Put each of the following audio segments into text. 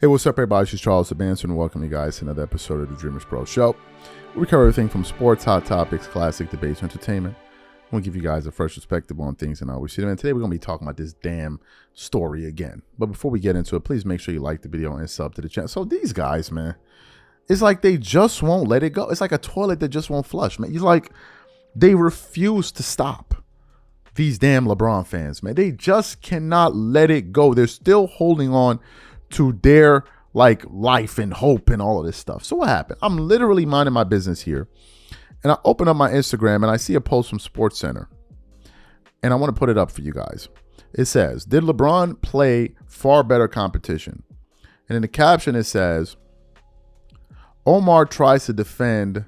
Hey, what's up, everybody? This is Charles the Banser, and welcome you guys to another episode of the DREAMERSPRO Show. We cover everything from sports, hot topics, classic debates, entertainment. We'll give you guys a fresh perspective on things and how we see them. And today we're going to be talking about this damn story again. But before we get into it, please make sure you like the video and sub to the channel. So these guys, man, it's like they just won't let it go. It's like a toilet that just won't flush, man. It's like they refuse to stop. These damn LeBron fans, man, they just cannot let it go. They're still holding on to their life and hope and all of this stuff. So what happened? I'm literally minding my business here, and I open up my Instagram and I see a post from SportsCenter, and I want to put it up for you guys. It says, "Did LeBron play far better competition?" And in the caption it says, "Omar tries to defend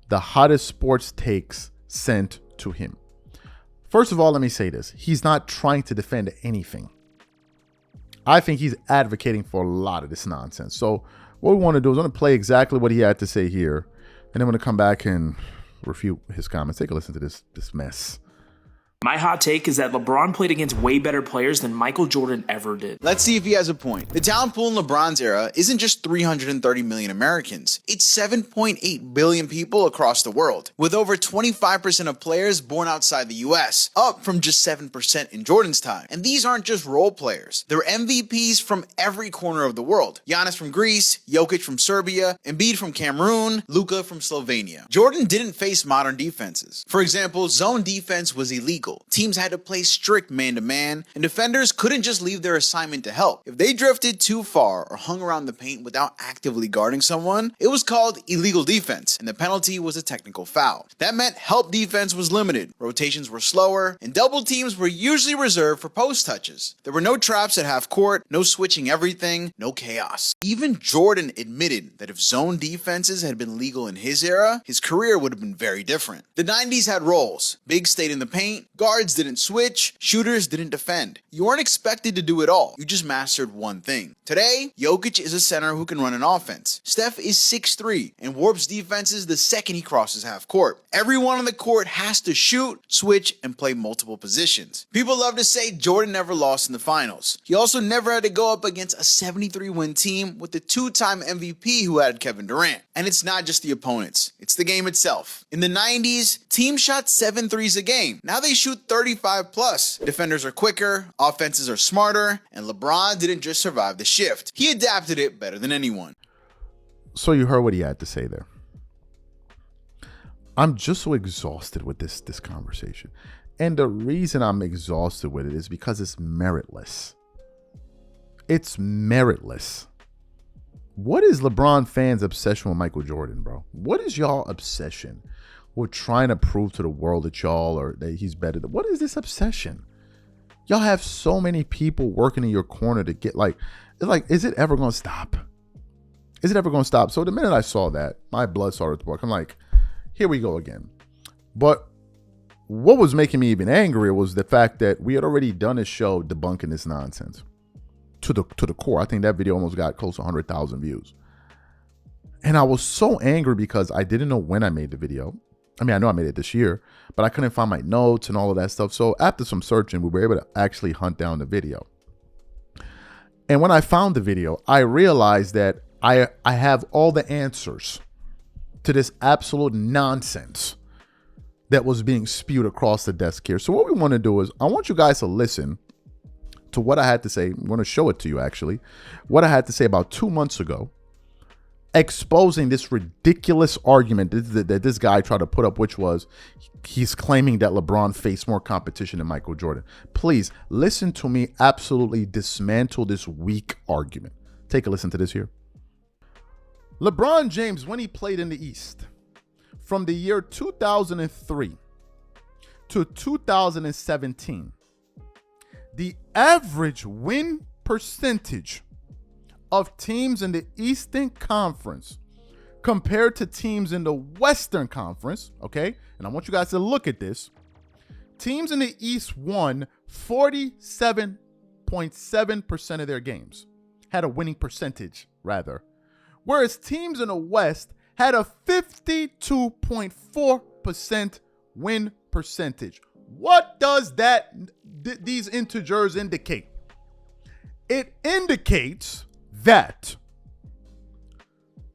the hottest sports takes sent to him." First of all, let me say this. He's not trying to defend anything. I think he's advocating for a lot of this nonsense. So what we want to do is I'm going to play exactly what he had to say here, and then I'm going to come back and refute his comments. Take a listen to this mess. My hot take is that LeBron played against way better players than Michael Jordan ever did. Let's see if he has a point. The talent pool in LeBron's era isn't just 330 million Americans. It's 7.8 billion people across the world, with over 25% of players born outside the US, up from just 7% in Jordan's time. And these aren't just role players. They're MVPs from every corner of the world. Giannis from Greece, Jokic from Serbia, Embiid from Cameroon, Luka from Slovenia. Jordan didn't face modern defenses. For example, zone defense was illegal. Teams had to play strict man-to-man, and defenders couldn't just leave their assignment to help. If they drifted too far or hung around the paint without actively guarding someone, it was called illegal defense, and the penalty was a technical foul. That meant help defense was limited, rotations were slower, and double teams were usually reserved for post touches. There were no traps at half court, no switching everything, no chaos. Even Jordan admitted that if zone defenses had been legal in his era, his career would have been very different. The 90s had roles. Bigs stayed in the paint, guards didn't switch, shooters didn't defend. You weren't expected to do it all. You just mastered one thing. Today, Jokic is a center who can run an offense. Steph is 6'3" and warps defenses the second he crosses half court. Everyone on the court has to shoot, switch, and play multiple positions. People love to say Jordan never lost in the finals. He also never had to go up against a 73-win team with the two-time MVP who had Kevin Durant. And it's not just the opponents, it's the game itself. In the 90s, teams shot 7 threes a game. Now they shoot 35 plus. Defenders are quicker, offenses are smarter, and LeBron didn't just survive the shift. He adapted it better than anyone. So you heard what he had to say there. I'm just so exhausted with this conversation. And the reason I'm exhausted with it is because it's meritless. It's meritless. What is LeBron fans' obsession with Michael Jordan, bro? What is y'all obsession with trying to prove to the world that y'all are that he's better? What is this obsession? Y'all have so many people working in your corner to get is it ever going to stop? Is it ever going to stop? So the minute I saw that, my blood started to boil. I'm like, here we go again. But what was making me even angrier was the fact that we had already done a show debunking this nonsense to the core. I think that video almost got close to 100,000 views. And I was so angry because I didn't know when I made the video. I mean, I know I made it this year, but I couldn't find my notes and all of that stuff. So after some searching, we were able to actually hunt down the video. And when I found the video, I realized that I have all the answers to this absolute nonsense that was being spewed across the desk here. So what we want to do is I want you guys to listen to what I had to say. I'm going to show it to you, actually. What I had to say about 2 months ago, exposing this ridiculous argument that this guy tried to put up, which was he's claiming that LeBron faced more competition than Michael Jordan. Please listen to me absolutely dismantle this weak argument. Take a listen to this here. LeBron James, when he played in the East, from the year 2003 to 2017, the average win percentage of teams in the Eastern Conference compared to teams in the Western Conference, okay? And I want you guys to look at this. Teams in the East won 47.7% of their games, had a winning percentage, rather. Whereas teams in the West had a 52.4% win percentage. What does these integers indicate? It indicates that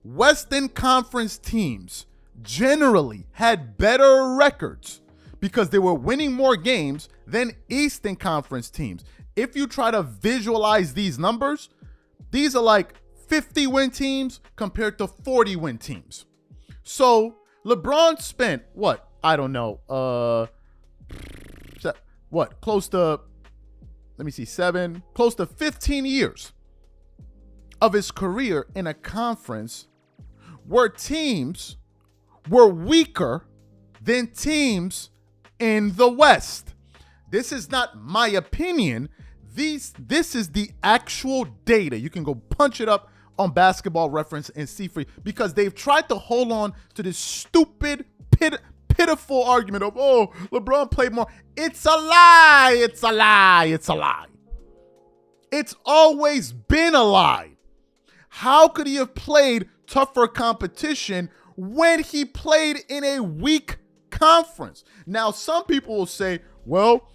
Western Conference teams generally had better records because they were winning more games than Eastern Conference teams. If you try to visualize these numbers, these are like 50 win teams compared to 40 win teams. So LeBron spent what? I don't know. Close to, let me see, close to 15 years of his career in a conference where teams were weaker than teams in the West. This is not my opinion. This is the actual data. You can go punch it up on Basketball Reference and see free, because they've tried to hold on to this stupid, pitiful argument of, oh, LeBron played more. It's a lie. It's a lie. It's a lie. It's always been a lie. How could he have played tougher competition when he played in a weak conference? Now, some people will say, well,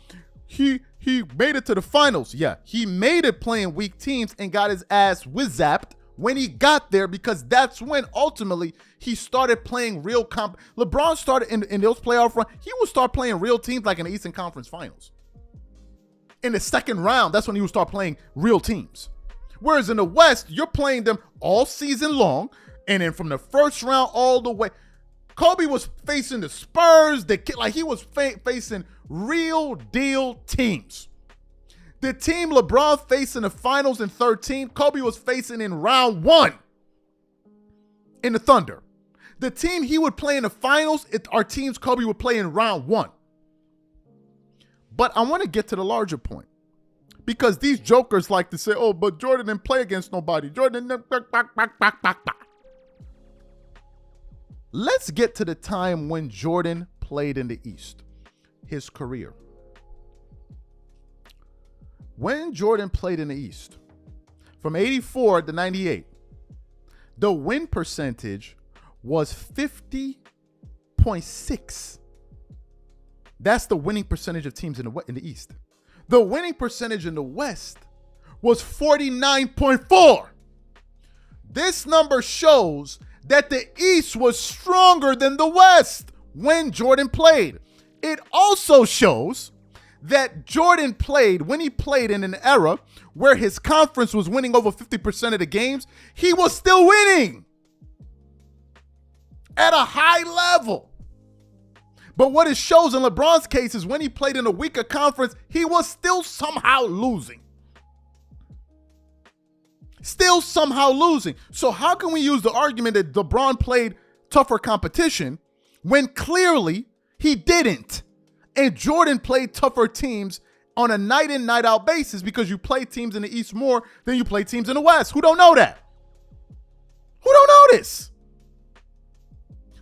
he made it to the finals. Yeah, he made it playing weak teams and got his ass whiz-zapped when he got there, because that's when ultimately he started playing real LeBron started in those playoff runs. He would start playing real teams like in the Eastern Conference Finals. In the second round, that's when he would start playing real teams. Whereas in the West, you're playing them all season long, and then from the first round all the way. Kobe was facing the Spurs, he was facing real deal teams. The team LeBron faced in the finals in 13, Kobe was facing in round 1 in the Thunder. The team he would play in the finals are teams Kobe would play in round 1. But I want to get to the larger point, because these jokers like to say, oh, but Jordan didn't play against nobody. Let's get to the time when Jordan played in the East, his career. When Jordan played in the East, from 84 to 98, the win percentage was 50.6. That's the winning percentage of teams in the East. The winning percentage in the West was 49.4. This number shows that the East was stronger than the West when Jordan played. It also shows that Jordan played, when he played in an era where his conference was winning over 50% of the games, he was still winning at a high level. But what it shows in LeBron's case is when he played in a weaker conference, he was still somehow losing. Still somehow losing. So how can we use the argument that LeBron played tougher competition when clearly he didn't? And Jordan played tougher teams on a night in, night out basis, because you play teams in the East more than you play teams in the West. Who don't know that? Who don't know this?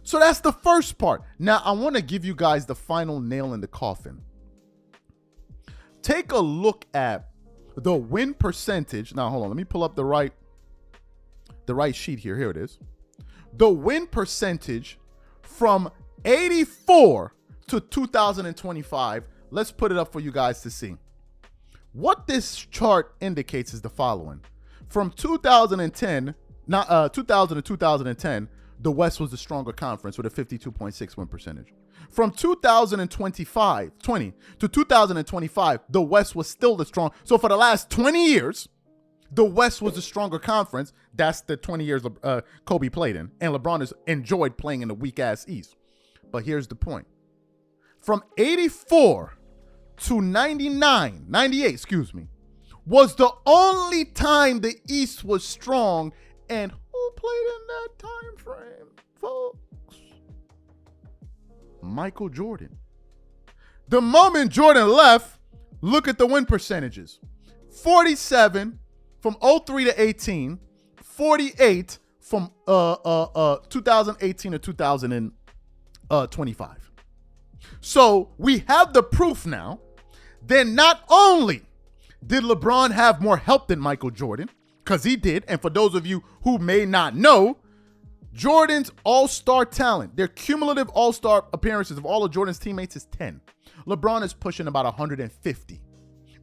So that's the first part. Now, I want to give you guys the final nail in the coffin. Take a look at the win percentage. Now, hold on. Let me pull up the right sheet here. Here it is. The win percentage from 84 to 2025. Let's put it up for you guys to see. What this chart indicates is the following. From 2000 to 2010, the West was the stronger conference with a 52.6 win percentage. From 2020 to 2025, the West was still the strong. So for the last 20 years, the West was the stronger conference. That's the 20 years Kobe played in. And LeBron has enjoyed playing in the weak-ass East. But here's the point. From 84 to 98, was the only time the East was strong. And who played in that time frame, folks? Michael Jordan. The moment Jordan left, look at the win percentages. 47 from 03 to 18, 48 from 2018 to 2025. So we have the proof now. Then not only did LeBron have more help than Michael Jordan, because he did, and for those of you who may not know, Jordan's all-star talent, their cumulative all-star appearances of all of Jordan's teammates is 10. LeBron is pushing about 150,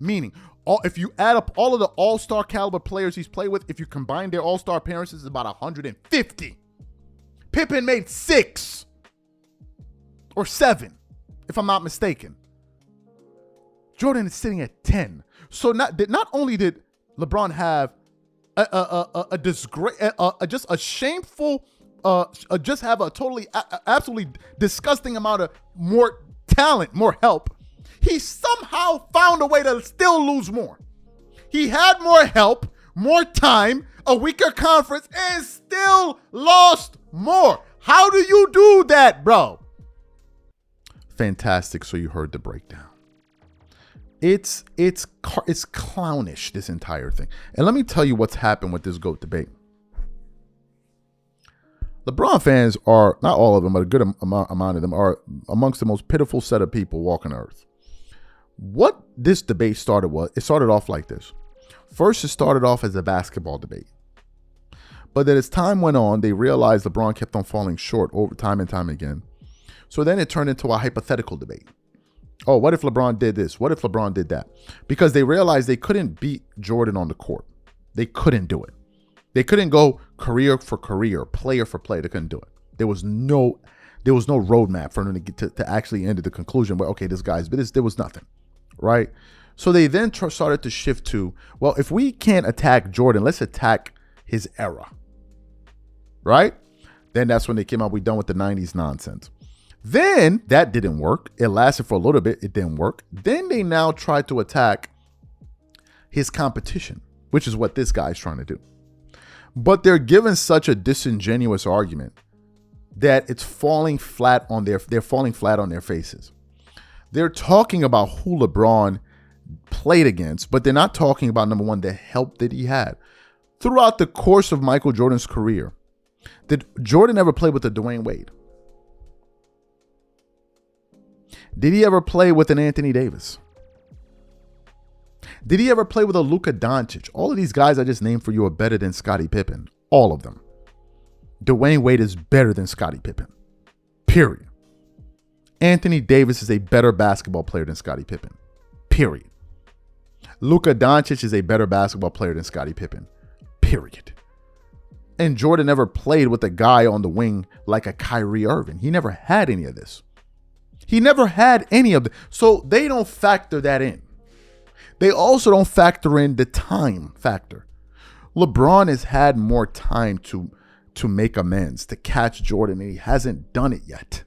meaning If you add up all of the all-star caliber players he's played with, if you combine their all-star appearances, it's about 150. Pippen made 6 or 7, if I'm not mistaken. Jordan is sitting at 10. So not only did LeBron have a disgrace, just a shameful, just have a totally, absolutely disgusting amount of more talent, more help, he somehow found a way to still lose more. He had more help, more time, a weaker conference, and still lost more. How do you do that, bro? Fantastic. So you heard the breakdown. It's clownish, this entire thing. And let me tell you what's happened with this GOAT debate. LeBron fans are, not all of them, but a good amount of them are amongst the most pitiful set of people walking earth. What this debate started was, it started off like this. First, it started off as a basketball debate. But then as time went on, they realized LeBron kept on falling short over time and time again. So then it turned into a hypothetical debate. Oh, what if LeBron did this? What if LeBron did that? Because they realized they couldn't beat Jordan on the court. They couldn't do it. They couldn't go career for career, player for player. They couldn't do it. There was no roadmap for them to get to actually end at the conclusion where, okay, this guy's, but there was nothing, right? So they then started to shift to, well, if we can't attack Jordan, let's attack his era, right? Then that's when they came out, we done with the 90s nonsense. Then that didn't work. It lasted for a little bit. It didn't work. Then they now tried to attack his competition, which is what this guy's trying to do. But they're given such a disingenuous argument that it's falling flat on they're falling flat on their faces. They're talking about who LeBron played against, but they're not talking about, number one, the help that he had. Throughout the course of Michael Jordan's career, did Jordan ever play with a Dwayne Wade? Did he ever play with an Anthony Davis? Did he ever play with a Luka Doncic? All of these guys I just named for you are better than Scottie Pippen. All of them. Dwayne Wade is better than Scottie Pippen. Period. Anthony Davis is a better basketball player than Scottie Pippen. Period. Luka Doncic is a better basketball player than Scottie Pippen. Period. And Jordan never played with a guy on the wing like a Kyrie Irving. He never had any of this. He never had any of it. So they don't factor that in. They also don't factor in the time factor. LeBron has had more time to make amends, to catch Jordan, and he hasn't done it yet.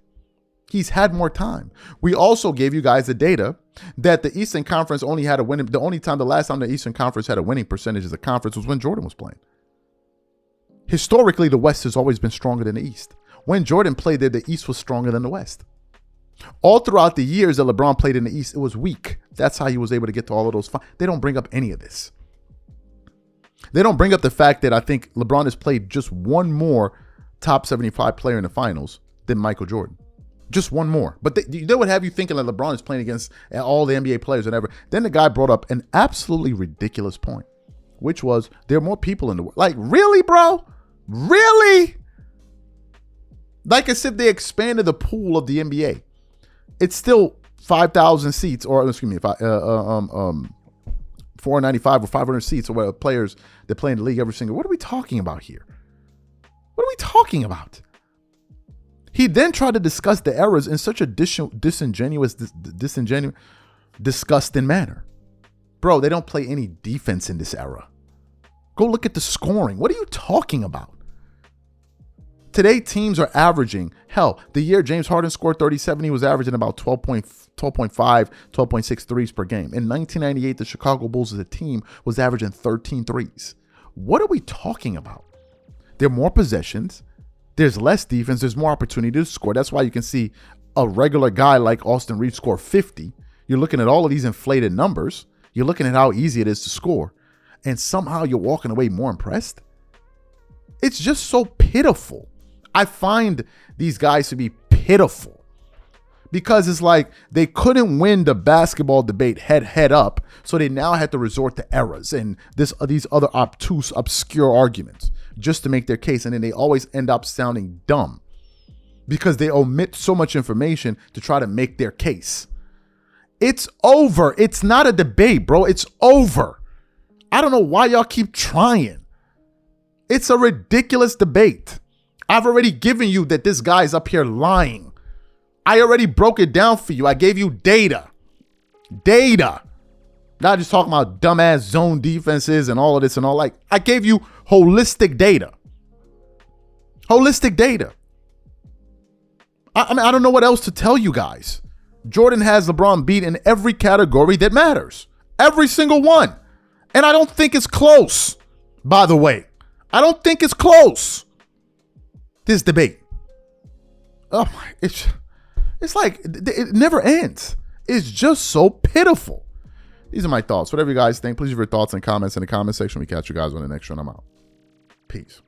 He's had more time. We also gave you guys the data that the Eastern Conference only had a winning. The last time the Eastern Conference had a winning percentage as a conference was when Jordan was playing. Historically, the West has always been stronger than the East. When Jordan played there, the East was stronger than the West. All throughout the years that LeBron played in the East, it was weak. That's how he was able to get to all of those. They don't bring up any of this. They don't bring up the fact that I think LeBron has played just one more top 75 player in the finals than Michael Jordan. Just one more. But they would have you thinking that LeBron is playing against all the NBA players and ever. Then the guy brought up an absolutely ridiculous point, which was there are more people in the world. Like, really, bro? Really? Like as if they expanded the pool of the NBA. It's still 5,000 seats, or excuse me, 495 or 500 seats, or what players that play in the league every single. What are we talking about here? What are we talking about? He then tried to discuss the errors in such a disingenuous, disgusting manner. Bro, they don't play any defense in this era. Go look at the scoring. What are you talking about? Today, teams are averaging, hell, the year James Harden scored 37, he was averaging about 12.5, 12.6 threes per game. In 1998, the Chicago Bulls as a team was averaging 13 threes. What are we talking about? There are more possessions. There's less defense. There's more opportunity to score. That's why you can see a regular guy like Austin Reeves score 50. You're looking at all of these inflated numbers. You're looking at how easy it is to score. And somehow you're walking away more impressed. It's just so pitiful. I find these guys to be pitiful because it's like they couldn't win the basketball debate head up, so they now had to resort to errors and these other obtuse, obscure arguments just to make their case, and then they always end up sounding dumb because they omit so much information to try to make their case. It's over. It's not a debate, bro. It's over. I don't know why y'all keep trying. It's a ridiculous debate. I've already given you that this guy's up here lying. I already broke it down for you. I gave you data. Data. Not just talking about dumbass zone defenses and all of this and all. Like, I gave you holistic data. Holistic data. I mean, I don't know what else to tell you guys. Jordan has LeBron beat in every category that matters. Every single one. And I don't think it's close, by the way. I don't think it's close. This debate. Oh my, it's like, it never ends. It's just so pitiful. These are my thoughts. Whatever you guys think, please leave your thoughts and comments in the comment section. We catch you guys on the next one. I'm out. Peace.